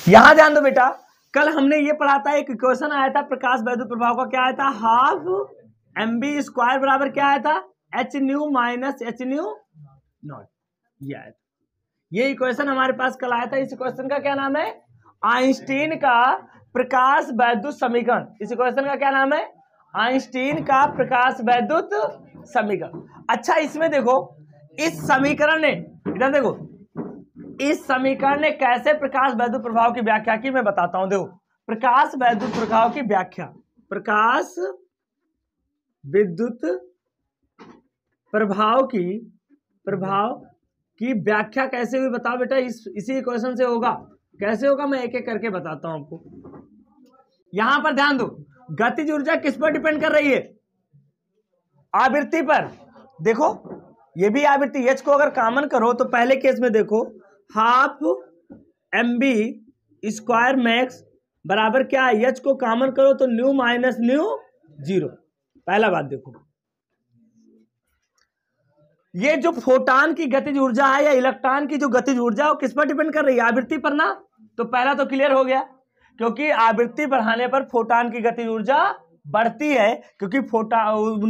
यहां ध्यान दो बेटा, कल हमने ये पढ़ा था, एक इक्वेशन आया था प्रकाश वैद्युत प्रभाव का, क्या आया था, हाफ mv स्क्वायर बराबर क्या आया था, h new minus h new not, ये आया था। ये इक्वेशन हमारे पास कल आया था। इस इक्वेशन का क्या नाम है, आइंस्टीन का प्रकाश वैद्युत समीकरण। इस इक्वेशन का क्या नाम है, आइंस्टीन का प्रकाश वैद्युत समीकरण। अच्छा, इसमें देखो, इस समीकरण ने, इधर देखो, इस समीकरण ने कैसे प्रकाश वैद्युत प्रभाव की व्याख्या की, मैं बताता हूं। देखो, प्रकाश वैद्युत प्रभाव की व्याख्या, प्रकाश विद्युत प्रभाव की व्याख्या कैसे हुई बताओ बेटा, इसी क्वेश्चन से होगा। कैसे होगा मैं एक एक करके बताता हूं आपको। यहां पर ध्यान दो, गतिज ऊर्जा किस पर डिपेंड कर रही है, आवृत्ति पर। देखो, ये भी आवृत्ति, एच को अगर कॉमन करो तो पहले केस में देखो, हाफ mb स्क्वायर मैक्स बराबर क्या है, एच को कॉमन करो तो न्यू माइनस न्यू जीरो। पहला बात देखो, ये जो फोटान की गतिज ऊर्जा है या इलेक्ट्रॉन की जो गतिज ऊर्जा है वो किस पर डिपेंड कर रही है, आवृत्ति पर ना। तो पहला तो क्लियर हो गया, क्योंकि आवृत्ति बढ़ाने पर फोटान की गतिज ऊर्जा बढ़ती है, क्योंकि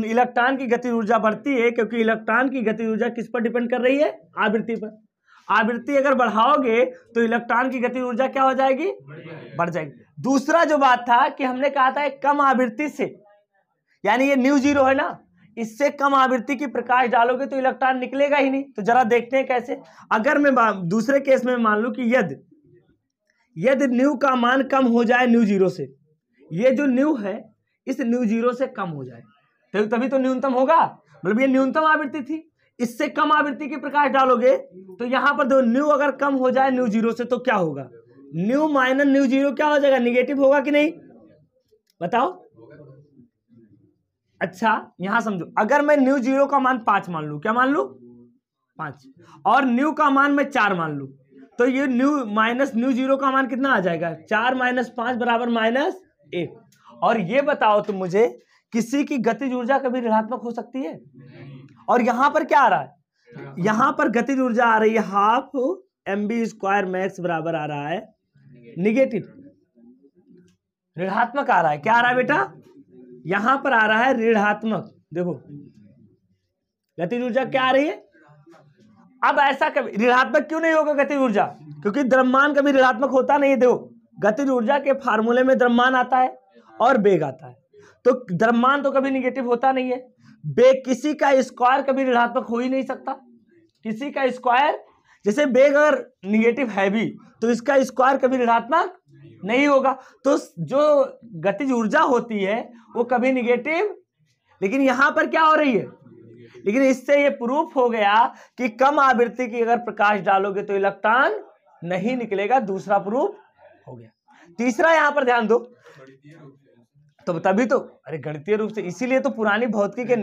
इलेक्ट्रॉन की गतिज ऊर्जा बढ़ती है, क्योंकि इलेक्ट्रॉन की गतिज ऊर्जा किस पर डिपेंड कर रही है, आवृत्ति पर। आवृत्ति अगर बढ़ाओगे तो इलेक्ट्रॉन की गतिज ऊर्जा क्या हो जाएगी, बढ़ जाएगी। दूसरा जो बात था कि हमने कहा था कम आवृत्ति से, यानी ये न्यू जीरो है ना, इससे कम आवृत्ति की प्रकाश डालोगे तो इलेक्ट्रॉन निकलेगा ही नहीं। तो जरा देखते हैं कैसे। अगर मैं दूसरे केस में मान लूं कि यदि न्यू का मान कम हो जाए न्यू जीरो से, ये जो न्यू है इस न्यू जीरो से कम हो जाए, तो तभी तो न्यूनतम होगा, मतलब ये न्यूनतम आवृत्ति थी, इससे कम आवृत्ति की प्रकाश डालोगे तो यहां पर दो न्यू अगर कम हो जाए न्यू जीरो से तो क्या होगा, न्यू माइनस न्यू जीरो क्या हो जाएगा, निगेटिव होगा कि नहीं, बताओ। अच्छा, यहां समझो, अगर मैं न्यू जीरो का मान 5 मान लू, क्या मान लू, 5, और न्यू का मान मैं 4 मान लू, तो ये न्यू माइनस न्यू जीरो का मान कितना आ जाएगा, 4 माइनस 5 बराबर -1। और ये बताओ तुम मुझे, किसी की गतिज ऊर्जा कभी ऋणात्मक हो सकती है, और यहां पर क्या आ रहा है, यहां पर गतिज ऊर्जा आ रही है हाफ mb स्क्वायर मैक्स बराबर आ रहा है निगेटिव, ऋणात्मक आ रहा है। क्या आ रहा है बेटा, यहां पर आ रहा है ऋणात्मक। देखो, गतिज ऊर्जा क्या आ रही है, अब ऐसा कभी ऋणात्मक क्यों नहीं होगा गतिज ऊर्जा, क्योंकि द्रव्यमान कभी ऋणात्मक होता नहीं है। देखो, गतिज ऊर्जा के फार्मूले में द्रव्यमान आता है और वेग आता है, तो द्रव्यमान तो कभी निगेटिव होता नहीं है, वेग किसी का स्क्वायर कभी ऋणात्मक हो ही नहीं सकता, किसी का स्क्वायर, जैसे वेग अगर निगेटिव है भी तो इसका स्क्वायर कभी ऋणात्मक नहीं होगा। तो जो गतिज ऊर्जा होती है वो कभी निगेटिव, लेकिन यहां पर क्या हो रही है, लेकिन इससे ये प्रूफ हो गया कि कम आवृत्ति की अगर प्रकाश डालोगे तो इलेक्ट्रॉन नहीं निकलेगा, दूसरा प्रूफ हो गया। तीसरा यहां पर ध्यान दो, तो तभी तो, अरे गणितीय रूप से, इसीलिए तो पुरानी भौतिकी के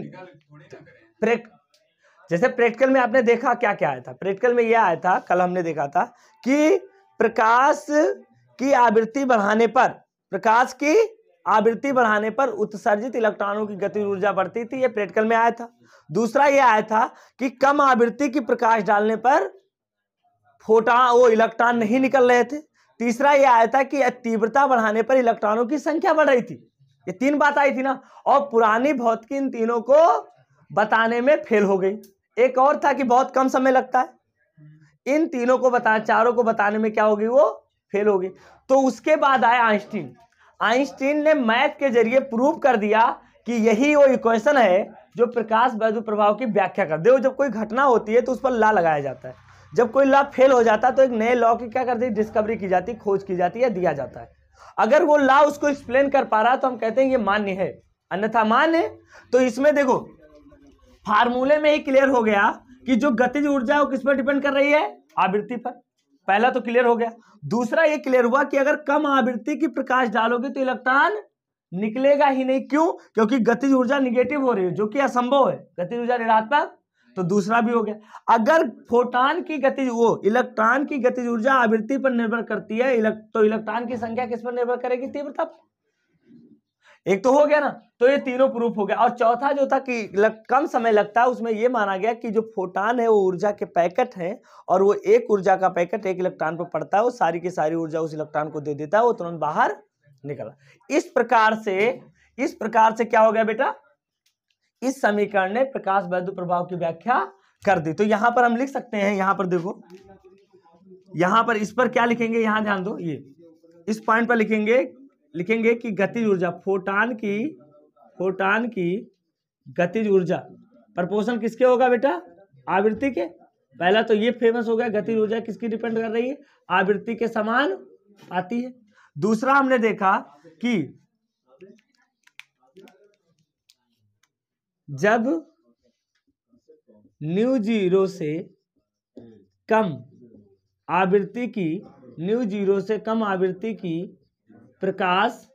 जैसे प्रैक्टिकल में आपने देखा क्या क्या आया था, प्रैक्टिकल में यह आया था, कल हमने देखा था कि प्रकाश की आवृत्ति बढ़ाने पर, प्रकाश की आवृत्ति बढ़ाने पर उत्सर्जित इलेक्ट्रॉनों की गतिज ऊर्जा बढ़ती थी, ये प्रैक्टिकल में आया था। दूसरा ये आया था कि कम आवृत्ति की प्रकाश डालने पर फोटॉन, वो इलेक्ट्रॉन नहीं निकल रहे थे। तीसरा ये आया था कि तीव्रता बढ़ाने पर इलेक्ट्रॉनों की संख्या बढ़ रही थी। ये 3 बात आई थी ना, और पुरानी भौतिकी इन तीनों को बताने में फेल हो गई। एक और था कि बहुत कम समय लगता है, इन तीनों को चारों को बताने में क्या होगी, वो फेल होगी। तो उसके बाद आया आइंस्टीन। आइंस्टीन ने मैथ के जरिए प्रूव कर दिया कि यही वो इक्वेशन है जो प्रकाश वैद्युत प्रभाव की व्याख्या कर दे। जब कोई घटना होती है तो उस पर लॉ लगाया जाता है, जब कोई लॉ फेल हो जाता है तो एक नए लॉ की क्या करती है, डिस्कवरी की जाती, खोज की जाती है, दिया जाता है। अगर वो लॉ उसको एक्सप्लेन कर पा रहा है तो हम कहते हैं ये मान्य है, अन्यथा मान्य है। तो इसमें देखो, फार्मूले में ही क्लियर हो गया कि जो गतिज ऊर्जा है वो किस पर डिपेंड कर रही है, आवृत्ति पर। पहला तो क्लियर हो गया। दूसरा ये क्लियर हुआ कि अगर कम आवृत्ति की प्रकाश डालोगे तो इलेक्ट्रॉन निकलेगा ही नहीं। क्यों, क्योंकि गतिज ऊर्जा निगेटिव हो रही है, जो कि असंभव है, गतिज ऊर्जा ऋणात्मक। तो दूसरा भी हो गया। अगर फोटॉन की गतिज, वो इलेक्ट्रॉन की गतिज ऊर्जा आवृत्ति पर निर्भर करती है, तो इलेक्ट्रॉन की संख्या किस पर निर्भर करेगी, तीव्रता पर। एक तो हो गया ना, तो ये तीनों प्रूफ हो गया। और चौथा जो था कि कम समय लगता है, उसमें ये माना गया कि जो फोटान है वो ऊर्जा के पैकेट हैं, और वो एक ऊर्जा का पैकेट एक इलेक्ट्रॉन पर पड़ता है, वो सारी की सारी ऊर्जा उस इलेक्ट्रॉन को दे देता है, वो तुरंत बाहर निकला। इस प्रकार से क्या हो गया बेटा, इस समीकरण ने प्रकाश वैद्युत प्रभाव की व्याख्या कर दी। तो यहां पर हम लिख सकते हैं, यहां पर देखो, यहां पर इस पर क्या लिखेंगे, यहां ध्यान दो, ये इस पॉइंट पर लिखेंगे कि गतिज ऊर्जा, फोटान की गतिज ऊर्जा प्रोपोर्शनल किसके होगा बेटा, आवृत्ति के। पहला तो ये फेमस हो गया, गतिज ऊर्जा किसकी डिपेंड कर रही है, आवृत्ति के समान आती है। दूसरा हमने देखा कि जब न्यू जीरो से कम आवृत्ति की प्रकाश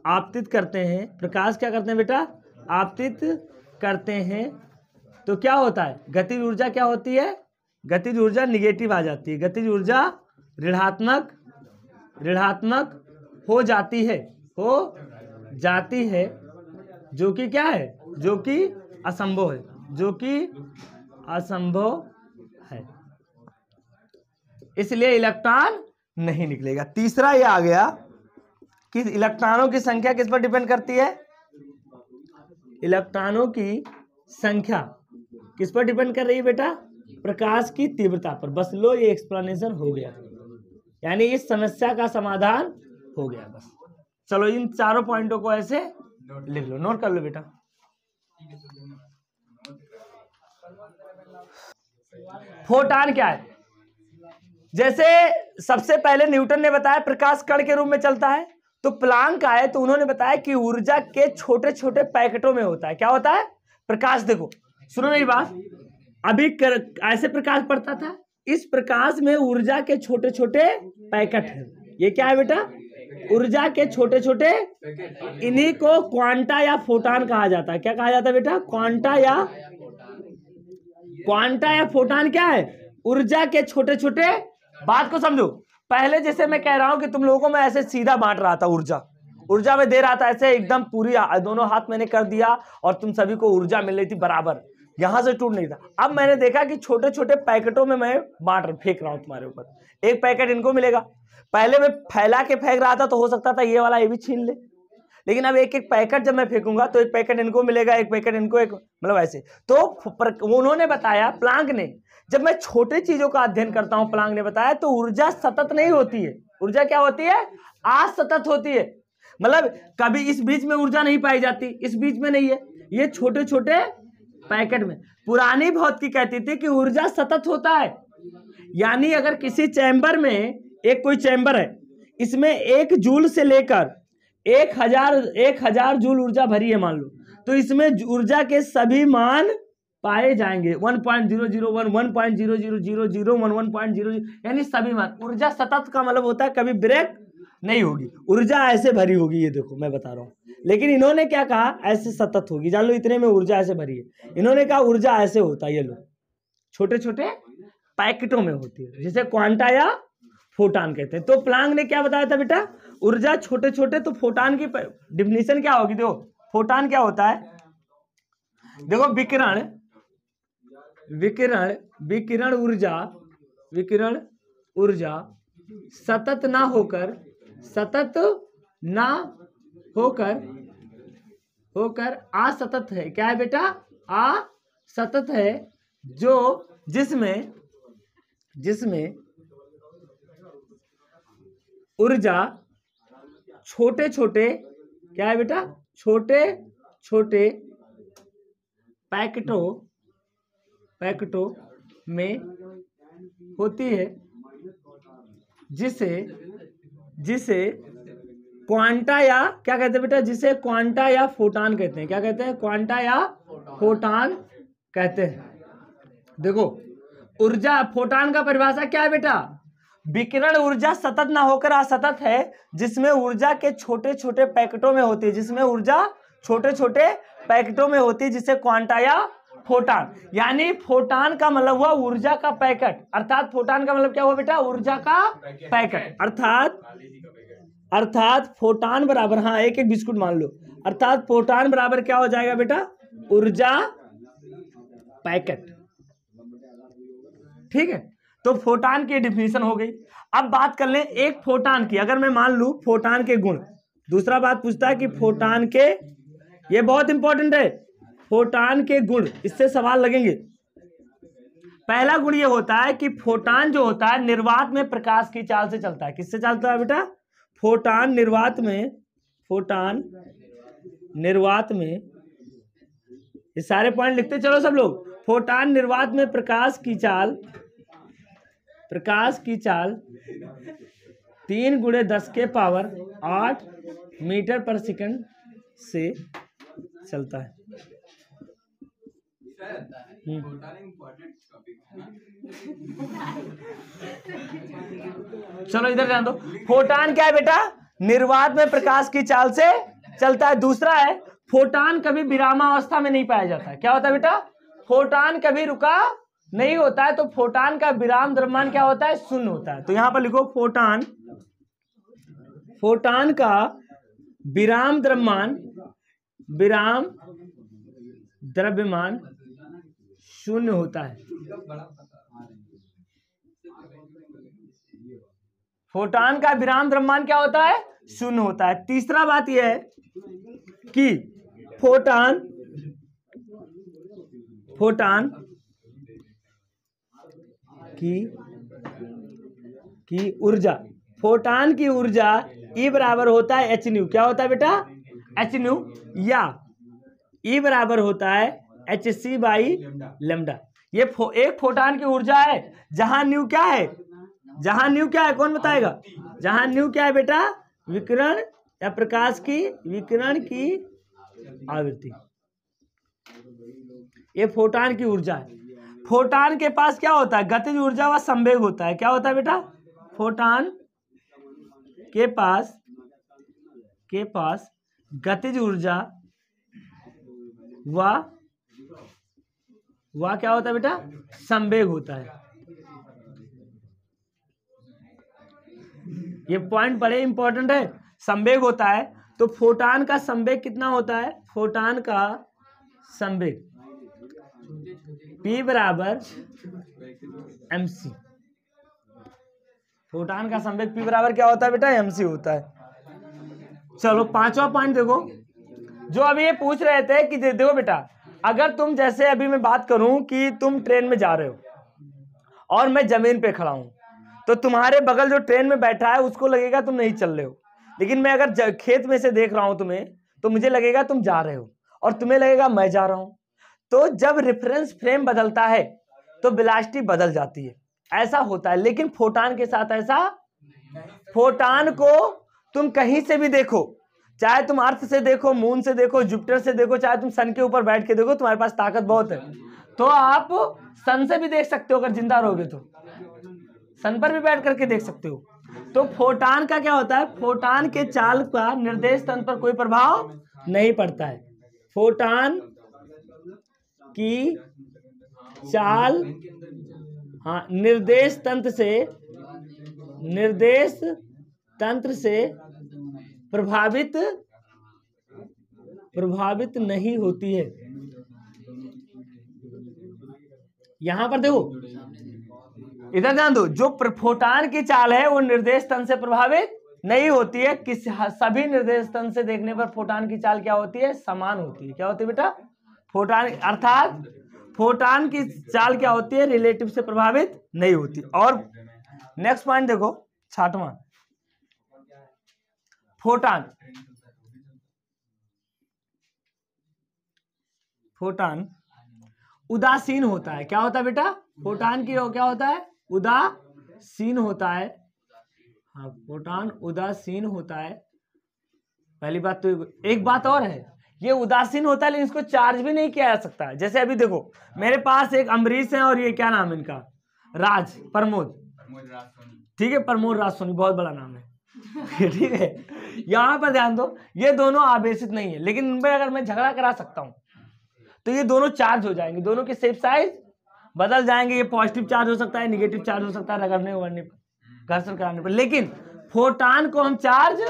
आपतित करते हैं, प्रकाश क्या करते हैं बेटा, आपतित करते हैं, तो क्या होता है, गतिज ऊर्जा क्या होती है, गतिज ऊर्जा निगेटिव आ जाती है, गतिज ऊर्जा ऋणात्मक हो जाती है, जो कि क्या है, जो कि असंभव है, इसलिए इलेक्ट्रॉन नहीं निकलेगा। तीसरा ये आ गया कि इलेक्ट्रॉनों की संख्या किस पर डिपेंड करती है, इलेक्ट्रॉनों की संख्या किस पर डिपेंड कर रही है बेटा, प्रकाश की तीव्रता पर। बस लो, ये एक्सप्लेनेशन हो गया, यानी इस समस्या का समाधान हो गया बस। चलो इन चारों पॉइंटों को ऐसे लिख लो, नोट कर लो बेटा। फोटान क्या है, जैसे सबसे पहले न्यूटन ने बताया प्रकाश कण के रूप में चलता है, तो प्लांक आए तो उन्होंने बताया कि ऊर्जा के छोटे छोटे पैकेटों में होता है। क्या होता है, प्रकाश। देखो सुनो मेरी बात, अभी ऐसे प्रकाश पड़ता था, इस प्रकाश में ऊर्जा के छोटे छोटे पैकेट हैं। ये क्या है बेटा, ऊर्जा के छोटे छोटे, इन्हीं को क्वांटा या फोटान कहा जाता है। क्या कहा जाता है बेटा, क्वांटा या फोटान क्या है, ऊर्जा के छोटे छोटे। बात को समझो, पहले जैसे मैं कह रहा हूं कि तुम लोगों को मैं ऐसे सीधा बांट रहा था, ऊर्जा में दे रहा था ऐसे एकदम पूरी, दोनों हाथ मैंने कर दिया और तुम सभी को ऊर्जा मिल रही थी बराबर, यहां से टूट नहीं था। अब मैंने देखा कि छोटे छोटे पैकेटों में मैं फेंक रहा हूं तुम्हारे ऊपर, एक पैकेट इनको मिलेगा। पहले मैं फैला के फेंक रहा था तो हो सकता था ये वाला ये भी छीन ले, लेकिन अब एक एक पैकेट जब मैं फेंकूंगा तो एक पैकेट इनको मिलेगा, एक पैकेट इनको, एक मतलब ऐसे। तो उन्होंने बताया, प्लांक ने, जब मैं छोटे चीजों का अध्ययन करता हूं, प्लांक ने बताया, तो ऊर्जा सतत नहीं होती है। ऊर्जा क्या होती है, असतत होती है। मतलब कभी इस बीच में ऊर्जा नहीं पाई जाती, इस बीच में नहीं है, ये छोटे छोटे पैकेट में। पुरानी भौतिकी कहती थी कि ऊर्जा सतत होता है, यानी अगर किसी चैम्बर में, एक कोई चैम्बर है, इसमें 1 जूल से लेकर 1000 जूल ऊर्जा भरी है मान लो, तो इसमें ऊर्जा के सभी मान पाए जाएंगे, 1.001, 1.00001, 1.00, यानी सभी मान। ऊर्जा सतत का मतलब होता है कभी ब्रेक नहीं होगी, ऊर्जा ऐसे भरी होगी, ये देखो मैं बता रहा हूं। लेकिन इन्होंने क्या कहा, ऐसे सतत होगी, जान लो इतने में ऊर्जा ऐसे भरी है। इन्होंने कहा ऊर्जा ऐसे होता है, ये लो छोटे छोटे पैकेटों में होती है, जिसे क्वांटा या फोटान कहते हैं। तो प्लांक ने क्या बताया था बेटा, ऊर्जा छोटे छोटे, तो फोटान की डिफिनीशन क्या होगी, देखो फोटान क्या होता है, देखो विकिरण ऊर्जा सतत ना होकर असतत है। क्या है बेटा, असतत है, जो जिसमें ऊर्जा छोटे छोटे, क्या है बेटा, छोटे छोटे पैकेटों में होती है, जिसे क्वांटा या क्या कहते हैं बेटा, जिसे क्वांटा या फोटान कहते हैं। क्या कहते हैं, क्वांटा या फोटान कहते हैं। देखो ऊर्जा, फोटान का परिभाषा क्या है बेटा, विकिरण ऊर्जा सतत ना होकर असतत है, जिसमें ऊर्जा के छोटे छोटे पैकेटों में होती है, जिसमें ऊर्जा छोटे छोटे पैकेटों में होती है, जिसे क्वांटा या फोटान। यानी फोटान का मतलब हुआ ऊर्जा का पैकेट, अर्थात फोटान का मतलब क्या हुआ बेटा, ऊर्जा का पैकेट, अर्थात अर्थात फोटान बराबर, हाँ एक एक बिस्कुट मान लो, अर्थात फोटान बराबर क्या हो जाएगा बेटा, ऊर्जा पैकेट। ठीक है, तो फोटान की डिफिनीशन हो गई। अब बात कर लें एक फोटान की, अगर मैं मान लूं फोटान के गुण, दूसरा बात पूछता है कि फोटान के, ये बहुत इंपॉर्टेंट है, फोटान के गुण, इससे सवाल लगेंगे। पहला गुण ये होता है कि फोटान जो होता है निर्वात में प्रकाश की चाल से चलता है। किससे चलता है बेटा, फोटान निर्वात में, फोटान निर्वात में, ये सारे पॉइंट लिखते चलो सब लोग। फोटान निर्वात में प्रकाश की चाल 3 × 10⁸ मीटर पर सेकंड से चलता है। चलो इधर ध्यान दो, फोटान क्या है बेटा, निर्वात में प्रकाश की चाल से चलता है। दूसरा है फोटान कभी विरामावस्था में नहीं पाया जाता है। क्या होता है बेटा, फोटान कभी रुका नहीं होता है, तो फोटान का विराम द्रव्यमान क्या होता है, शून्य होता है। तो यहां पर लिखो फोटान का विराम द्रव्यमान शून्य होता है। फोटान का विराम द्रव्यमान क्या होता है, शून्य होता है। तीसरा बात यह है कि फोटान की ऊर्जा, फोटान की ऊर्जा E बराबर होता है h न्यू। क्या होता है बेटा, h न्यू, या E बराबर होता है hc/λ। ये एक फोटान की ऊर्जा है जहां न्यू क्या है, कौन बताएगा, जहां न्यू क्या है बेटा, विकिरण या प्रकाश की विकिरण की आवृत्ति। ये फोटान की ऊर्जा है। फोटान के पास क्या होता है, गतिज ऊर्जा व संवेग होता है। क्या होता है बेटा, फोटान के पास गतिज ऊर्जा व क्या होता है बेटा, संवेग होता है। ये पॉइंट बड़े इंपॉर्टेंट है, संवेग होता है। तो फोटान का संवेग कितना होता है, फोटान का संवेग P बराबर mc। फोटान का संवेग P बराबर क्या होता है बेटा, mc होता है। चलो पांचवा पॉइंट देखो, जो अभी ये पूछ रहे थे कि देखो बेटा, अगर तुम जैसे अभी मैं बात करूं कि तुम ट्रेन में जा रहे हो और मैं जमीन पे खड़ा हूं, तो तुम्हारे बगल जो ट्रेन में बैठा है उसको लगेगा तुम नहीं चल रहे हो, लेकिन मैं अगर खेत में से देख रहा हूं तुम्हें, तो मुझे लगेगा तुम जा रहे हो और तुम्हें लगेगा मैं जा रहा हूं। तो जब रेफरेंस फ्रेम बदलता है तो वेलोसिटी बदल जाती है, ऐसा होता है। लेकिन फोटान के साथ ऐसा, फोटान को तुम कहीं से भी देखो, चाहे तुम अर्थ से देखो, मून से देखो, जुपिटर से देखो, चाहे तुम सन के ऊपर बैठ के देखो, तुम्हारे पास ताकत बहुत है, तो आप सन से भी देख सकते हो। अगर जिंदा रहोगे तो सन पर भी बैठ करके देख सकते हो। तो फोटान का क्या होता है, फोटान के चाल का निर्देश तंत्र पर कोई प्रभाव नहीं पड़ता है। फोटान की चाल, हाँ, निर्देश तंत्र से प्रभावित नहीं होती है। यहां पर देखो, इधर ध्यान दो, जो फोटान की चाल है वो निर्देश तंत्र से प्रभावित नहीं होती है। सभी निर्देश तंत्र से देखने पर फोटान की चाल क्या होती है, समान होती है। क्या होती है बेटा, फोटान, अर्थात फोटान की चाल क्या होती है, रिलेटिव से प्रभावित नहीं होती। और नेक्स्ट पॉइंट देखो, 6वां, फोटान उदासीन होता है। क्या होता है बेटा, फोटान की क्या होता है, उदासीन होता है। हाँ, फोटान उदासीन होता है। पहली बात तो एक बात और है, ये उदासीन होता है लेकिन इसको चार्ज भी नहीं किया जा सकता। जैसे अभी देखो, मेरे पास एक अमरीश है और ये क्या नाम है इनका, प्रमोद, ठीक है, प्रमोद राज सोनी, बहुत बड़ा नाम है ठीक है। यहां पर ध्यान दो, ये दोनों आवेशित नहीं है, लेकिन इनमें अगर मैं झगड़ा करा सकता हूं तो ये दोनों चार्ज हो जाएंगे, दोनों के शेप साइज बदल जाएंगे। ये पॉजिटिव चार्ज हो सकता है, निगेटिव चार्ज हो सकता है, रगड़ने उगड़ने पर, घर्षण कराने पर। लेकिन फोटान को हम चार्ज,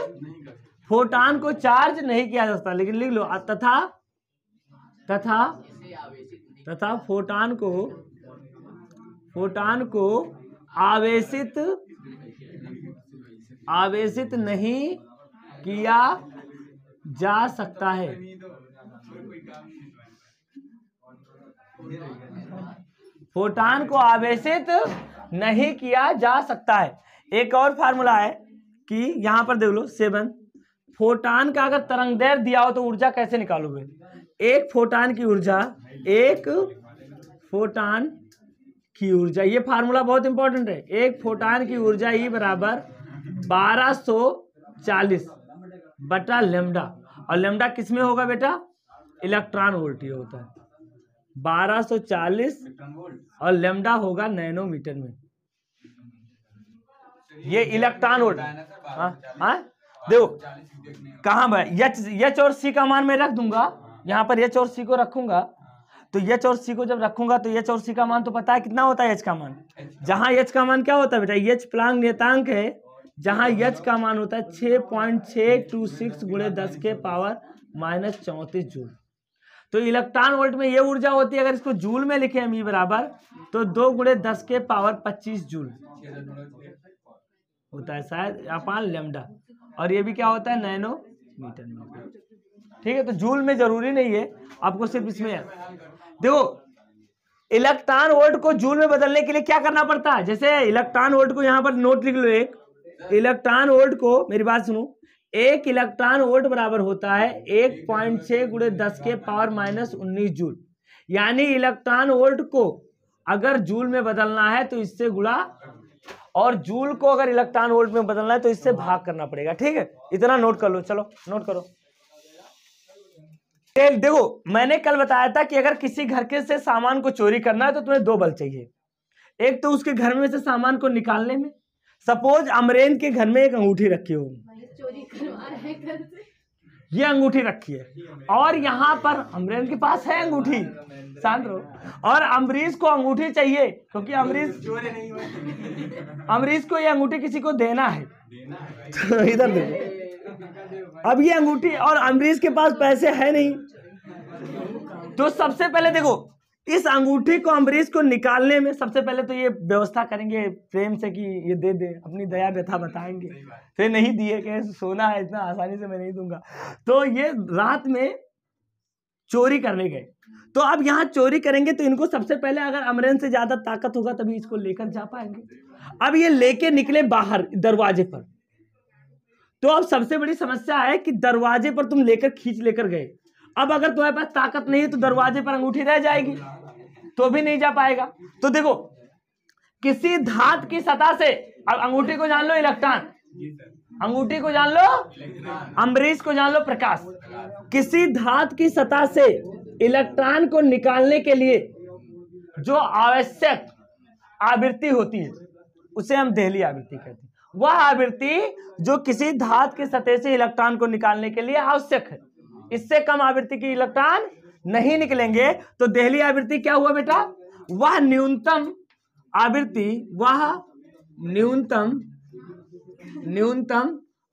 फोटान को चार्ज नहीं किया जा सकता, लेकिन लिख लो तथा फोटान को आवेशित नहीं किया जा सकता है। फोटान को आवेशित नहीं किया जा सकता है। एक और फार्मूला है कि यहां पर देख लो 7, फोटान का अगर तरंगदैर्घ्य दिया हो तो ऊर्जा कैसे निकालोगे? एक फोटान की ऊर्जा, ये फार्मूला बहुत इंपॉर्टेंट है। एक फोटान की ऊर्जा E बराबर 1240 बटा लेमडा, और लेमडा किस में होगा बेटा? इलेक्ट्रॉन वोल्ट ही होता है। 1240 और लेमडा होगा नैनोमीटर में। ये इलेक्ट्रॉन वोल्ट। हाँ देखो कहाँ भाई, एच और सी का मान मैं रख दूंगा यहाँ पर, एच और सी को रखूंगा, तो एच और सी को जब रखूंगा तो एच और सी का मान तो पता है कितना होता है एच का मान। जहां एच का मान क्या होता है बेटा? एच प्लांक नियतांक है, जहां एच का मान होता है 6.626 गुणे 10 के पावर -34 जूल। तो इलेक्ट्रॉन वोल्ट में ये ऊर्जा होती है, अगर इसको जूल में लिखे हम E बराबर, तो 2 गुणे 10 के पावर 25 जूल होता है शायद अपान लेमडा, और ये भी क्या होता है? नैनोमीटर में। ठीक है, तो जूल में जरूरी नहीं है, आपको सिर्फ इसमें देखो इलेक्ट्रॉन वोल्ट को जूल में बदलने के लिए क्या करना पड़ता है। जैसे इलेक्ट्रॉन वोल्ट को यहाँ पर नोट लिख लो, एक इलेक्ट्रॉन वोल्ट को, मेरी बात सुनो, एक इलेक्ट्रॉन वोल्ट बराबर होता है 1.6 गुणे 10 के पावर -19 जूल। यानी इलेक्ट्रॉन वोल्ट को अगर जूल में बदलना है तो इससे गुणा, और जूल को अगर इलेक्ट्रॉन वोल्ट में बदलना है तो इससे भाग करना पड़ेगा। ठीक है, इतना नोट कर लो। चलो नोट करो। देखो मैंने कल बताया था कि अगर किसी घर के से सामान को चोरी करना है तो तुम्हें 2 बल चाहिए। एक तो उसके घर में से सामान को निकालने में, सपोज अमरेन के घर में एक अंगूठी रखी हो, चोरी करवा रहे हैं घर से, ये अंगूठी रखी है, और यहाँ पर अमरेन के पास है अंगूठी, शांत रहो, और अमरीश को अंगूठी चाहिए क्योंकि अमरीश को ये अंगूठी किसी को देना है। तो इधर देखो, अब ये अंगूठी, और अमरीश के पास पैसे है नहीं, तो सबसे पहले देखो इस अंगूठी को अमरीश को निकालने में सबसे पहले तो ये व्यवस्था करेंगे प्रेम से कि ये दे दे, अपनी दया व्यथा बताएंगे, फिर नहीं दिए कि सोना है इतना आसानी से मैं नहीं दूंगा, तो ये रात में चोरी करने गए। तो अब यहाँ चोरी करेंगे तो इनको सबसे पहले, अगर अमरेन से ज्यादा ताकत होगा तभी इसको लेकर जा पाएंगे। अब ये लेके निकले बाहर दरवाजे पर, तो अब सबसे बड़ी समस्या है कि दरवाजे पर तुम लेकर खींच लेकर गए, अब अगर तुम्हारे पास ताकत नहीं है तो दरवाजे पर अंगूठी रह जाएगी, तो भी नहीं जा पाएगा। तो देखो किसी धातु की सतह से, अब अंगूठी को जान लो इलेक्ट्रॉन, अंगूठी को जान लो अमरीश को जान लो प्रकाश, किसी धातु की सतह से इलेक्ट्रॉन को निकालने के लिए जो आवश्यक आवृत्ति होती है उसे हम देहली आवृत्ति कहते हैं। वह आवृत्ति जो किसी धातु की सतह से इलेक्ट्रॉन को निकालने के लिए आवश्यक है, इससे कम आवृत्ति की इलेक्ट्रॉन नहीं निकलेंगे। तो देहली आवृत्ति क्या हुआ बेटा? वह न्यूनतम आवृत्ति, वह न्यूनतम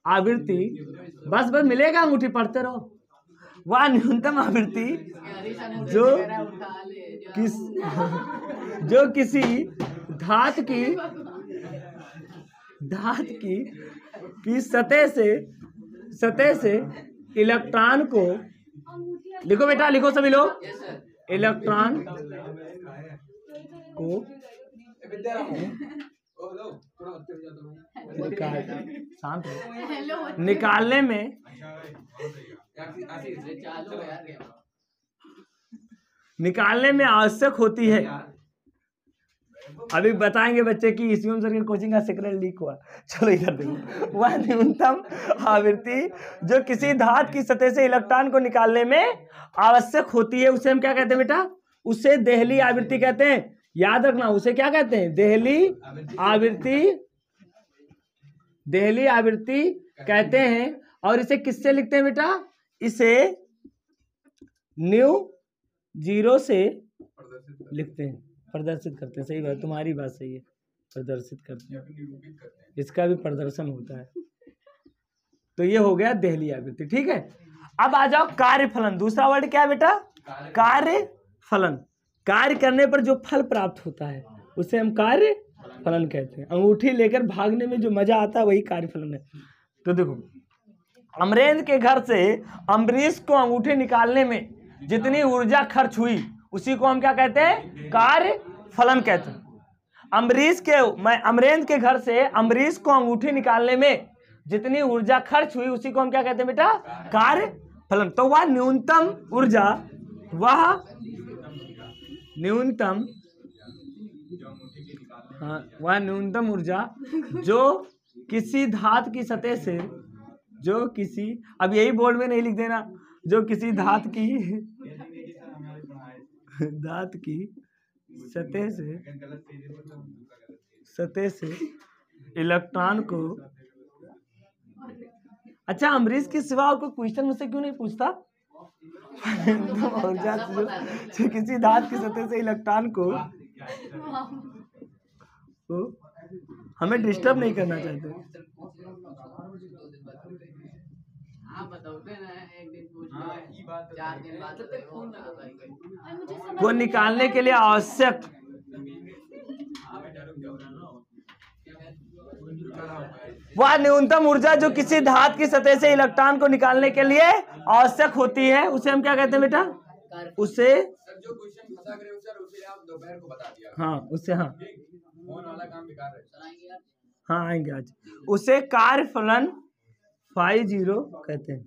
आवृत्ति, बस मिलेगा, अंगूठी पढ़ते रहो, वह न्यूनतम आवृत्ति जो किसी धातु की सतह से इलेक्ट्रॉन को, लिखो बेटा, लिखो सभी लोग, इलेक्ट्रॉन को निकालने में आवश्यक होती है। अभी बताएंगे बच्चे की ईसीएम सर की कोचिंग का सीक्रेट लीक हुआ। चलो इधर देखो, वह न्यूनतम आवृत्ति जो किसी धातु की सतह से इलेक्ट्रॉन को निकालने में आवश्यक होती है, उसे हम क्या कहते हैं बेटा? उसे देहली आवृत्ति कहते हैं। याद रखना, उसे क्या कहते हैं? देहली आवृत्ति कहते हैं। और इसे किससे लिखते हैं बेटा? इसे ν0 से लिखते हैं, प्रदर्शित करते हैं। सही बात, तुम्हारी बात सही है, प्रदर्शित करते हैं, इसका भी प्रदर्शन होता है। तो ये हो गया देहली आवृत्ति। ठीक है, अब आ जाओ कार्यफलन। दूसरा वर्ड क्या है बेटा? कार्यफलन। कार्य करने पर जो फल प्राप्त होता है उसे हम कार्यफलन कहते हैं। अंगूठी लेकर भागने में जो मजा आता है वही कार्यफलन है। तो देखो, अमरेंद्र के घर से अम्बरीश को अंगूठी निकालने में जितनी ऊर्जा खर्च हुई उसी को हम क्या कहते हैं? कार्यफलन कहते हैं। अमरेंद्र के घर से अम्बरीश को अंगूठी निकालने में जितनी ऊर्जा खर्च हुई उसी को हम क्या कहते हैं बेटा? कार्यफलन। तो वह न्यूनतम ऊर्जा, वह न्यूनतम ऊर्जा जो किसी धातु की सतह से, जो किसी, अब यही बोर्ड में नहीं लिख देना, जो किसी धातु की सतह से इलेक्ट्रॉन को। अच्छा, अमरीश के सिवा और कोई क्वेश्चन मुझसे क्यों नहीं पूछता? ऊर्जा जो किसी धातु की सतह से इलेक्ट्रॉन को हमें डिस्टर्ब नहीं करना चाहते। वो निकालने के लिए आवश्यक, वह न्यूनतम ऊर्जा जो किसी धातु की सतह से इलेक्ट्रॉन को निकालने के लिए आवश्यक होती है उसे हम क्या कहते हैं बेटा? उसे जो क्वेश्चन फंसा करे उसे आप दोपहर को बता दिया। हाँ, उसे, हाँ फोन वाला काम बेकार है। हाँ, आएंगे आज। उसे कार्यफलन φ0 कहते हैं।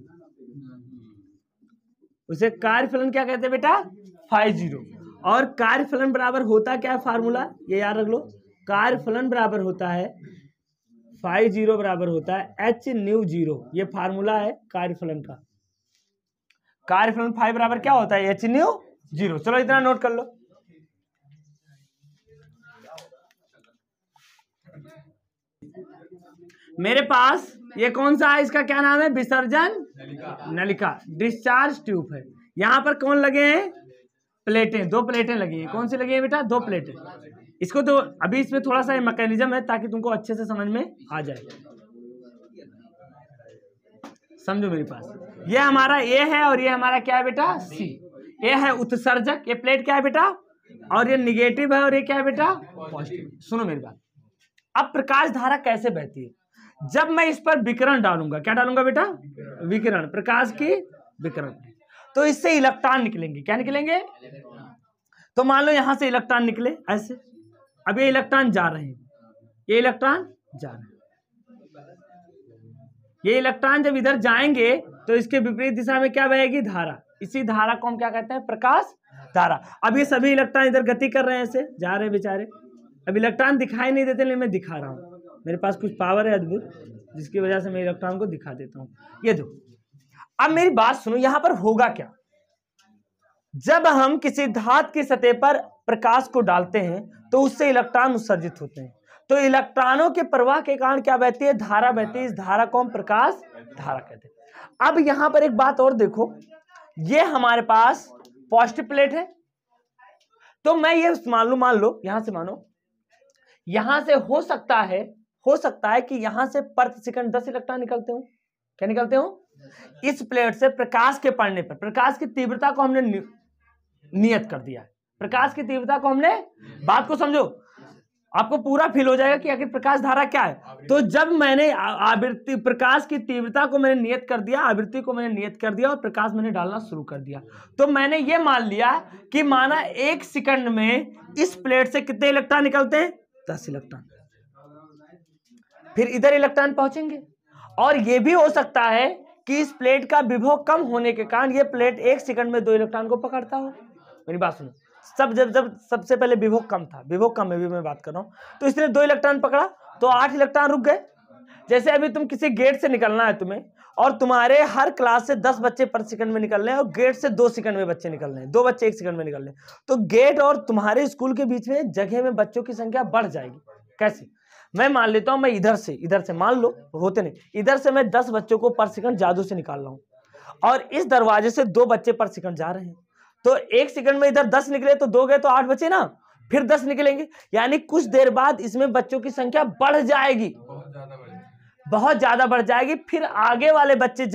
उसे कार्यफलन क्या कहते हैं बेटा? φ0। और कार्यफलन बराबर होता क्या है? फार्मूला ये याद रख लो। कार्यफलन बराबर होता है φ0 बराबर होता है h/0। ये फार्मूला है कार्यफलन का। कार्यफलन फाइ बराबर क्या होता है? h/0। चलो इतना नोट कर लो। मेरे पास ये कौन सा है? इसका क्या नाम है? विसर्जन नलिका, डिस्चार्ज ट्यूब है। यहाँ पर कौन लगे हैं? प्लेटें, 2 प्लेटें लगी हैं। कौन सी लगी है बेटा? 2 प्लेटें। इसको तो अभी इसमें थोड़ा सा मैकेनिज्म है ताकि तुमको अच्छे से समझ में आ जाए। समझो मेरे पास, ये हमारा ए है और ये हमारा क्या है बेटा? सी। ए है उत्सर्जक, ये प्लेट क्या है बेटा? और ये निगेटिव है और ये क्या है बेटा? पॉजिटिव। सुनो मेरी बात, अब प्रकाश धारा कैसे बहती है? जब मैं इस पर विकिरण डालूंगा, क्या डालूंगा बेटा? विकिरण, प्रकाश की विकिरण, तो इससे इलेक्ट्रॉन निकलेंगे। क्या निकलेंगे? तो मान लो यहां से इलेक्ट्रॉन निकले ऐसे। अब ये इलेक्ट्रॉन जा रहे हैं, ये इलेक्ट्रॉन जा रहे हैं। ये इलेक्ट्रॉन जब इधर जाएंगे तो इसके विपरीत दिशा में क्या बहेगी? धारा। इसी धारा को हम क्या कहते हैं? प्रकाश धारा। अब ये सभी इलेक्ट्रॉन इधर गति कर रहे हैं, ऐसे जा रहे हैं बेचारे। अब इलेक्ट्रॉन दिखाई नहीं देते, लेकिन मैं दिखा रहा हूँ। मेरे पास कुछ पावर है अद्भुत, जिसकी वजह से मैं इलेक्ट्रॉन को दिखा देता हूँ। ये दो। अब मेरी बात सुनो, यहां पर होगा क्या? जब हम किसी धातु की सतह पर प्रकाश को डालते हैं तो उससे इलेक्ट्रॉन उत्सर्जित होते हैं। तो इलेक्ट्रॉनों के प्रवाह के कारण क्या बहती है? धारा बहती है। इस धारा को हम प्रकाश धारा कहते हैं। अब यहां पर एक बात और देखो, ये हमारे पास पॉजिटिव प्लेट है। तो मैं ये मान लो यहां से मानो, यहां से हो सकता है कि यहां से प्रति सेकंड 10 इलेक्ट्रॉन निकलते हो। क्या निकलते हो? इस प्लेट से प्रकाश के पड़ने पर प्रकाश की तीव्रता को हमने नियत कर दिया है। प्रकाश की तीव्रता को हमने, बात को समझो, आपको पूरा फील हो जाएगा कि आखिर प्रकाश धारा क्या है। तो जब मैंने आवृत्ति, प्रकाश की तीव्रता को मैंने नियत कर दिया, आवृत्ति को मैंने नियत कर दिया और प्रकाश मैंने डालना शुरू कर दिया, तो मैंने ये मान लिया कि माना 1 सेकंड में इस प्लेट से कितने इलेक्ट्रॉन निकलते हैं? 10 इलेक्ट्रॉन। फिर इधर इलेक्ट्रॉन पहुंचेंगे। और यह भी हो सकता है कि इस प्लेट का विभव कम होने के कारण यह प्लेट 1 सेकंड में 2 इलेक्ट्रॉन को पकड़ता हो। मेरी बात सुनो, जब सबसे पहले विभव कम था, विभव कम है भी मैं बात कर रहा हूं, तो इसने 2 इलेक्ट्रॉन पकड़ा तो 8 इलेक्ट्रॉन रुक गए। जैसे अभी तुम किसी गेट से निकलना है तुम्हें, और तुम्हारे हर क्लास से 10 बच्चे पर सेकंड में निकल रहे हैं और गेट से 2 सेकंड में बच्चे निकल रहे हैं, 2 बच्चे 1 सेकंड में निकल रहे हैं, तो गेट और तुम्हारे स्कूल के बीच में जगह में बच्चों की संख्या बढ़ जाएगी। कैसे? मैं मान लेता हूं, मैं इधर से मान लो, होते नहीं, इधर से मैं 10 बच्चों को पर सेकंड जादू से निकाल रहा हूं और इस दरवाजे से 2 बच्चे पर सेकंड जा रहे हैं, तो 1 सेकंड में इधर 10 निकले तो 2 गए तो 8 बचे ना, फिर 10 निकलेंगे, यानी कुछ देर बाद इसमें बच्चों की संख्या बढ़ जाएगी। बहुत ज्यादा बढ़ जाएगी, फिर आगे वाले बच्चे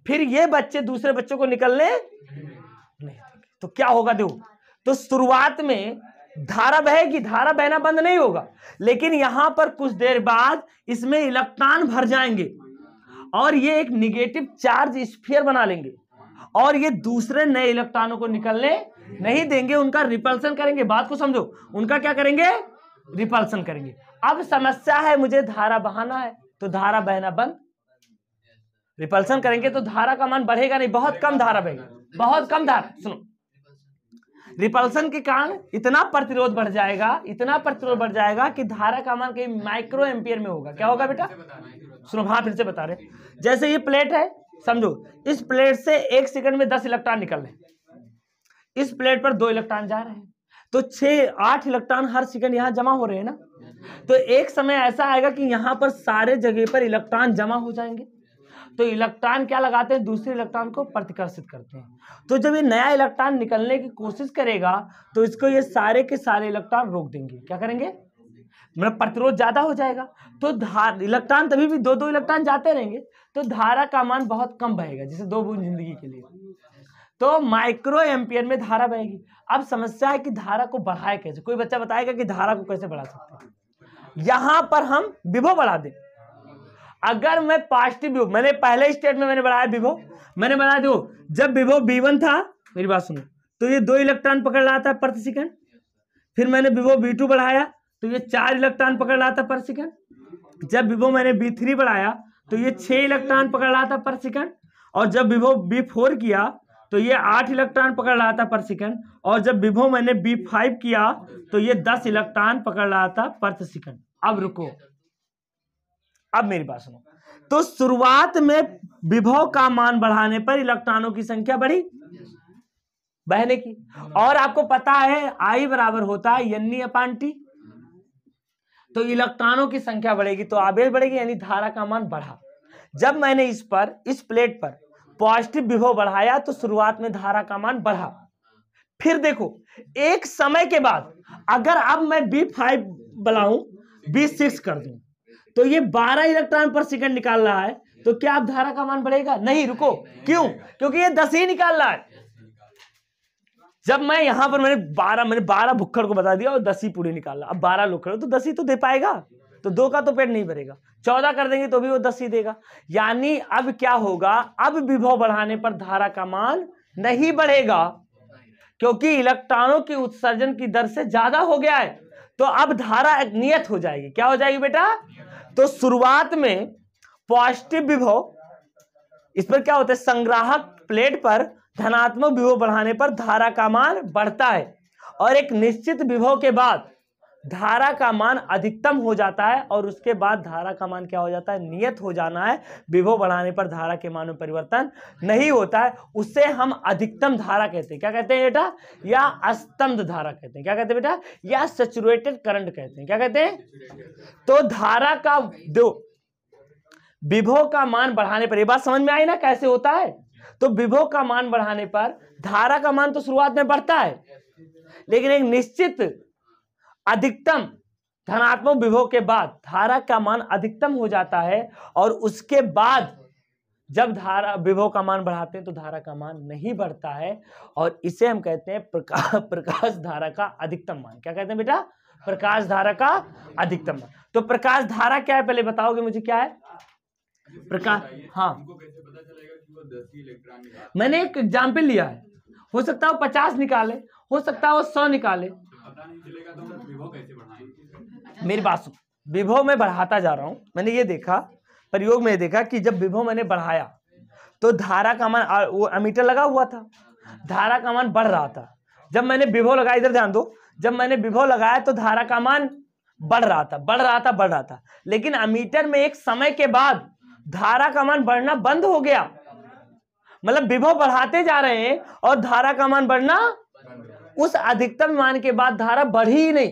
फिर ये बच्चे दूसरे बच्चों को निकलने नहीं, तो क्या होगा देखो, तो शुरुआत में धारा बहेगी, धारा बहना बंद नहीं होगा, लेकिन यहां पर कुछ देर बाद इसमें इलेक्ट्रॉन भर जाएंगे और ये एक निगेटिव चार्ज स्फीयर बना लेंगे और ये दूसरे नए इलेक्ट्रॉनों को निकलने नहीं देंगे, उनका रिपल्सन करेंगे। बात को समझो, उनका क्या करेंगे, रिपल्सन करेंगे। अब समस्या है मुझे धारा बहाना है, तो धारा बहना बंद, रिपल्सन करेंगे तो धारा का मान बढ़ेगा नहीं, बहुत कम धारा बहेगी, बहुत कम धारा। सुनो, रिपल्सन के कारण इतना प्रतिरोध बढ़ जाएगा, इतना प्रतिरोध बढ़ जाएगा कि धारा का मान कहीं माइक्रो एम्पियर में होगा। क्या होगा बेटा, सुनो, हाँ फिर से बता रहे, जैसे ये प्लेट है, समझो इस प्लेट से 1 सेकंड में 10 इलेक्ट्रॉन निकल रहे हैं, इस प्लेट पर 2 इलेक्ट्रॉन जा रहे हैं, तो 6-8 इलेक्ट्रॉन हर सेकंड यहां जमा हो रहे हैं ना। तो एक समय ऐसा आएगा कि यहां पर सारे जगह पर इलेक्ट्रॉन जमा हो जाएंगे, तो इलेक्ट्रॉन क्या लगाते हैं, दूसरे इलेक्ट्रॉन को प्रतिकर्षित करते हैं। तो जब ये नया इलेक्ट्रॉन निकलने की कोशिश करेगा तो इसको ये सारे के सारे इलेक्ट्रॉन रोक देंगे। क्या करेंगे, मतलब प्रतिरोध ज्यादा हो जाएगा, तो इलेक्ट्रॉन तभी भी 2-2 इलेक्ट्रॉन जाते रहेंगे, तो धारा का मान बहुत कम बहेगा, जैसे 2 बूंद जिंदगी के लिए, तो माइक्रो एम्पियर में धारा बहेगी। अब समस्या है कि धारा को बढ़ाए कैसे, कोई बच्चा बताएगा कि धारा को कैसे बढ़ा सकते हैं। यहां पर हम विभव बढ़ा दें, अगर मैं पॉजिटिव विभव, मैंने पहले स्टेट में मैंने बढ़ाया विभव, मैंने बढ़ाया दो, जब विभव V1 था, मेरी बात सुनो, तो ये 2 इलेक्ट्रॉन पकड़ रहा था प्रति सेकंड, फिर मैंने विभव V2 बढ़ाया तो ये 4 इलेक्ट्रॉन पकड़ रहा था पर सेकंड, जब विभव मैंने V3 बढ़ाया तो ये 6 इलेक्ट्रॉन पकड़ रहा था पर सेकंड, और जब विभव V4 किया तो ये 8 इलेक्ट्रॉन पकड़ रहा था पर सेकंड, और जब विभव मैंने V5 किया तो ये 10 इलेक्ट्रॉन पकड़ रहा था पर सेकंड। अब रुको, अब मेरी बात सुनो, तो शुरुआत में विभव का मान बढ़ाने पर इलेक्ट्रॉनों की संख्या बढ़ी बहने की, और आपको पता है I बराबर होता है N/T, तो इलेक्ट्रॉनों की संख्या बढ़ेगी तो आवेश बढ़ेगी, यानी धारा का मान बढ़ा। जब मैंने इस प्लेट पर पॉजिटिव विभव बढ़ाया तो शुरुआत में धारा का मान बढ़ा, फिर देखो एक समय के बाद अगर अब मैं B5 बढ़ाऊं, B6 कर दूं, तो ये 12 इलेक्ट्रॉन पर सेकंड निकाल रहा है, तो क्या अब धारा का मान बढ़ेगा, नहीं, रुको, क्यों, क्योंकि ये 10 ही निकाल रहा है। जब मैं यहां पर मैंने 12 भुक्खड़ को बता दिया और 10 ही पूरी निकाला, अब 12 लोग खड़े तो 10 ही तो दे पाएगा, तो 2 का तो पेट नहीं भरेगा, 14 कर देंगे तो भी वो 10 ही देगा। यानी अब क्या होगा, अब विभव बढ़ाने पर धारा का मान नहीं बढ़ेगा, क्योंकि इलेक्ट्रॉनों की उत्सर्जन की दर से ज्यादा हो गया है, तो अब धारा नियत हो जाएगी। क्या हो जाएगी बेटा, तो शुरुआत में पॉजिटिव विभव, इस पर क्या होता है, संग्राहक प्लेट पर धनात्मक विभव बढ़ाने पर धारा का मान बढ़ता है, और एक निश्चित विभव के बाद धारा का मान अधिकतम हो जाता है, और उसके बाद धारा का मान क्या हो जाता है, नियत हो जाना है। विभव बढ़ाने पर धारा के मान में परिवर्तन नहीं होता है, उससे हम अधिकतम धारा कहते हैं। क्या कहते हैं बेटा, या स्तंभ धारा कहते हैं। क्या कहते हैं बेटा, या सैचुरेटेड करंट कहते हैं। क्या कहते हैं, तो धारा का दो विभव का मान बढ़ाने पर, ये बात समझ में आई ना कैसे होता है, तो विभव का मान बढ़ाने पर धारा का मान तो शुरुआत में बढ़ता है, लेकिन एक निश्चित अधिकतम धनात्मक विभव के बाद धारा का मान अधिकतम हो जाता है, और उसके बाद जब धारा विभव का मान बढ़ाते हैं तो धारा का मान नहीं बढ़ता है, और इसे हम कहते हैं प्रकाश धारा का अधिकतम मान। क्या कहते हैं बेटा, प्रकाश धारा का अधिकतम मान। तो प्रकाश धारा क्या है, पहले बताओगे मुझे क्या है प्रकाश। हाँ, मैंने एक एग्जाम्पल लिया है, हो सकता है 50 निकाले, हो सकता है 100 निकाले, मेरी बात सुन, विभव में बढ़ाता जा रहा हूं। मैंने ये देखा, प्रयोग में देखा कि जब विभव मैंने बढ़ाया तो धारा का मान, वो एमीटर लगा हुआ था, धारा का मान बढ़ रहा था। जब मैंने विभव लगाया, इधर ध्यान दो, जब मैंने विभव लगाया तो धारा का मान बढ़ रहा था, लेकिन एमीटर में एक समय के बाद धारा का मान बढ़ना बंद हो गया, मतलब विभव बढ़ाते जा रहे हैं और धारा का मान बढ़ना, उस अधिकतम मान के बाद धारा बढ़ी ही नहीं।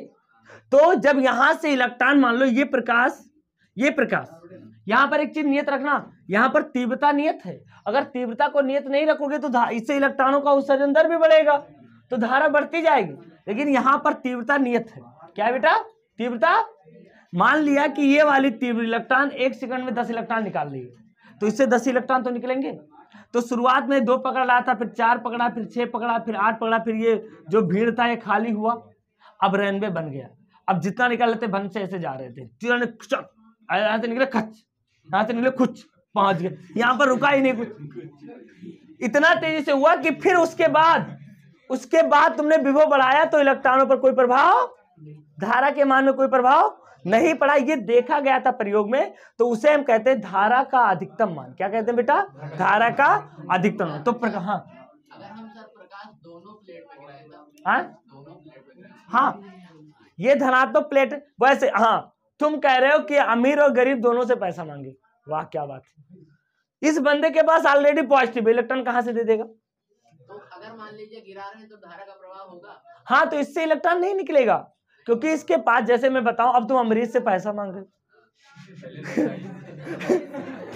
तो जब यहां से इलेक्ट्रॉन, मान लो ये प्रकाश, यहां पर एक चीज नियत रखना, यहां पर तीव्रता नियत है, अगर तीव्रता को नियत नहीं रखोगे तो इससे इलेक्ट्रॉनों का उत्सर्जन दर भी बढ़ेगा, तो धारा बढ़ती जाएगी, लेकिन यहां पर तीव्रता नियत है। क्या है बेटा, तीव्रता मान लिया कि ये वाली तीव्र इलेक्ट्रॉन 1 सेकंड में 10 इलेक्ट्रॉन निकाल रही है, तो इससे 10 इलेक्ट्रॉन तो निकलेंगे। तो शुरुआत में 2 पकड़ रहा था, फिर 4 पकड़ा, फिर 6 पकड़ा, फिर 8 पकड़ा, फिर ये जो भीड़ था ये खाली हुआ, अब रेनवे बन गया। अब जितना निकाल लेते बन से ऐसे जा रहे थे, यहाँ से निकले खच, यहाँ से निकले खुच, पहुंच गए, यहाँ पर रुका ही नहीं कुछ। इतना तेजी से हुआ कि फिर उसके बाद तुमने विभव बढ़ाया तो इलेक्ट्रॉनों पर कोई प्रभाव, धारा के मान में कोई प्रभाव नहीं पड़ा। ये देखा गया था प्रयोग में, तो उसे हम कहते हैं धारा का अधिकतम मान। क्या कहते हैं बेटा? धारा का अधिकतम मान। तो हाँ, अगर हम सर प्रकाश दोनों प्लेट पे गिराए था, दोनों प्लेट पे गिराए, हाँ ये धनात्मक प्लेट। वैसे हाँ, तुम कह रहे हो कि अमीर और गरीब दोनों से पैसा मांगे, वाह क्या बात है। इस बंदे के पास ऑलरेडी पॉजिटिव इलेक्ट्रॉन कहां से दे देगा? तो अगर मान लीजिए गिरा रहे हैं तो धारा का प्रभाव होगा। हाँ, तो इससे इलेक्ट्रॉन नहीं निकलेगा, क्योंकि इसके पास, जैसे मैं बताऊं, अब तुम अमरीश से पैसा मांग रहे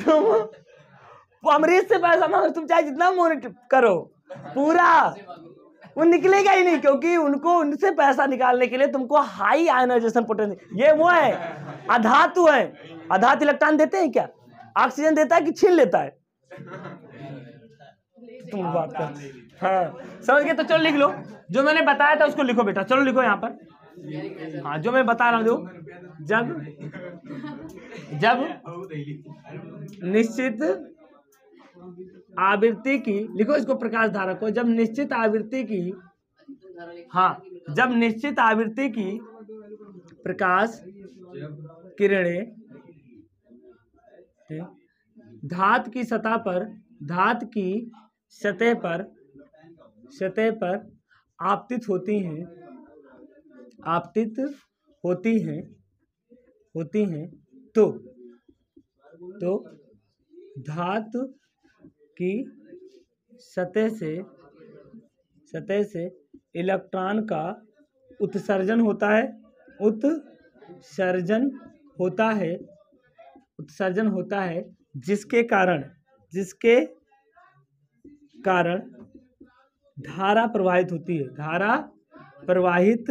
तुम अमरीश से पैसा मांग, तुम चाहे जितना मॉनिटर करो पूरा, वो निकलेगा ही नहीं, क्योंकि उनको उनसे पैसा निकालने के लिए तुमको हाई आयनाइजेशन पोटेंशियल, ये वो है अधातु है। अधातु इलेक्ट्रॉन देते हैं क्या? ऑक्सीजन देता है कि छीन लेता है? तुम बात कर, हाँ समझ गए। तो चलो लिख लो, जो मैंने बताया था उसको लिखो बेटा, चलो लिखो यहाँ पर। हाँ, जो मैं बता रहा हूँ, जब निश्चित आवृत्ति की, लिखो इसको प्रकाश धारा को, जब निश्चित आवृत्ति की, हाँ जब निश्चित आवृत्ति की प्रकाश किरणें धातु की सतह पर आपतित होती हैं तो धातु की सतह से इलेक्ट्रॉन का उत्सर्जन होता है, जिसके कारण धारा प्रवाहित होती है। धारा प्रवाहित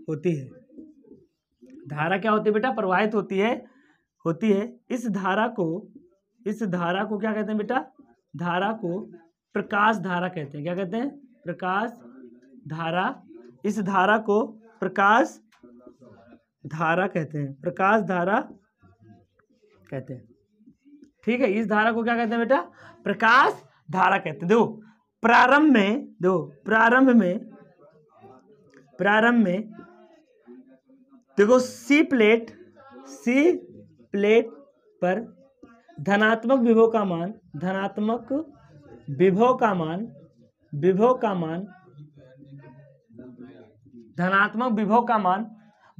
होती है। धारा क्या होती है बेटा? प्रवाहित होती है। इस धारा को क्या कहते हैं बेटा? धारा को प्रकाश धारा कहते हैं। क्या कहते हैं? प्रकाश धारा। इस धारा को प्रकाश धारा कहते हैं। प्रकाश धारा कहते हैं, ठीक है। इस धारा को क्या कहते हैं बेटा? प्रकाश धारा कहते हैं। देखो प्रारंभ में देखो सी प्लेट पर धनात्मक विभव का मान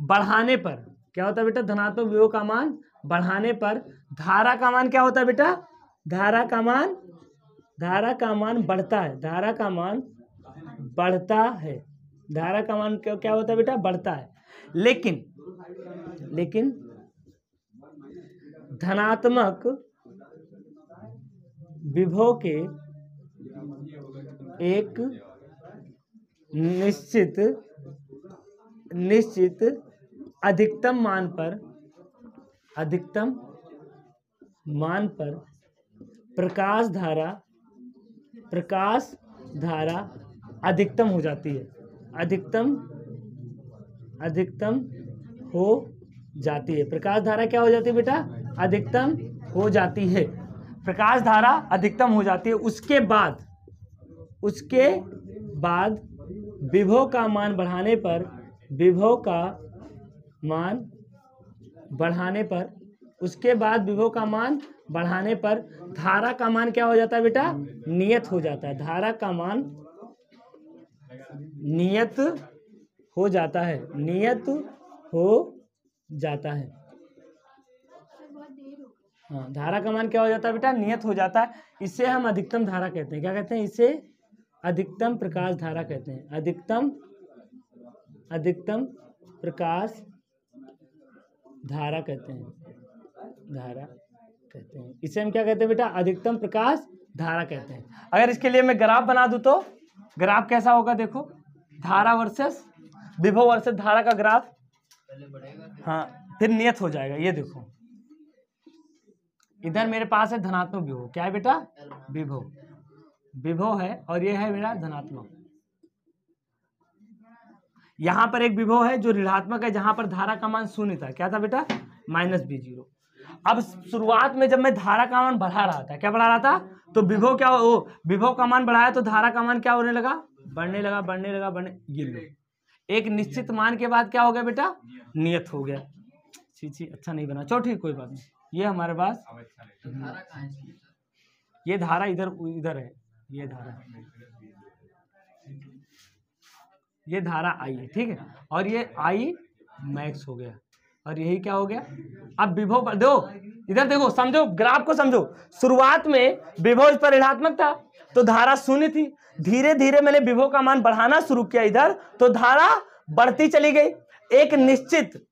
बढ़ाने पर क्या होता है बेटा? धनात्मक विभव का मान बढ़ाने पर धारा का मान क्या होता है बेटा? धारा का मान बढ़ता है। धारा का मान क्या होता है बेटा? बढ़ता है। लेकिन धनात्मक विभव के एक निश्चित अधिकतम मान पर प्रकाश धारा अधिकतम हो जाती है। अधिकतम हो जाती है। प्रकाश धारा क्या हो जाती है बेटा? अधिकतम हो जाती है। प्रकाश धारा अधिकतम हो जाती है। उसके बाद विभव का मान बढ़ाने पर धारा का मान क्या हो जाता है बेटा? नियत हो जाता है। धारा का मान नियत हो जाता है। हाँ, धारा का मान क्या हो जाता है बेटा? नियत हो जाता है। इसे हम अधिकतम धारा कहते हैं। क्या कहते हैं? इसे अधिकतम प्रकाश धारा कहते हैं। अधिकतम प्रकाश धारा कहते हैं। इसे हम क्या कहते हैं बेटा? अधिकतम प्रकाश धारा कहते हैं। अगर इसके लिए मैं ग्राफ बना दूं तो ग्राफ कैसा होगा? देखो, धारा वर्सेस विभव वर्सेस धारा का ग्राफ, पहले बढ़ेगा फिर हाँ फिर नियत हो जाएगा। ये देखो इधर मेरे पास है धनात्मक विभव, क्या है बेटा, विभव, विभव है, और ये है मेरा धनात्मक। यहां पर एक विभव है जो ऋणात्मक है, जहां पर धारा का मान शून्य था, क्या था बेटा, -V0। अब शुरुआत में जब मैं धारा का मान बढ़ा रहा था, क्या बढ़ा रहा था, तो विभव क्या हो, विभव का मान बढ़ाया तो धारा का मान क्या होने लगा, बढ़ने लगा, बढ़ने लगा, बढ़ने, ये लो एक निश्चित मान के बाद क्या हो गया बेटा, नियत हो गया। छी अच्छा नहीं बना, चलो ठीक कोई बात नहीं। ये हमारे पास तो धारा कहाँ है इसमें? ये धारा इधर इधर है, ये धारा, ये धारा आई है, ठीक है, और ये आई मैक्स हो गया, और यही क्या हो गया। अब विभव दो, इधर देखो, समझो ग्राफ को समझो। शुरुआत में विभव इस पर ऋणात्मक था तो धारा शून्य थी, धीरे धीरे मैंने विभव का मान बढ़ाना शुरू किया इधर, तो धारा बढ़ती चली गई। एक निश्चित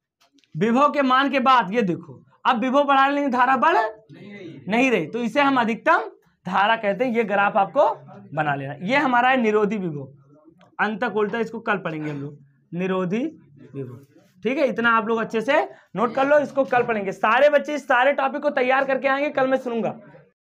विभव के मान के बाद ये देखो अब विभव बढ़ा लेंगे, धारा बढ़ नहीं रही, तो इसे हम अधिकतम धारा कहते हैं। ये ग्राफ आपको बना लेना। ये हमारा है निरोधी विभव, अंतक उल्टा, इसको कल पढ़ेंगे हम लोग, निरोधी विभव, ठीक है। इतना आप लोग अच्छे से नोट कर लो, इसको कल पढ़ेंगे। सारे बच्चे इस सारे टॉपिक को तैयार करके आएंगे, कल मैं सुनूंगा।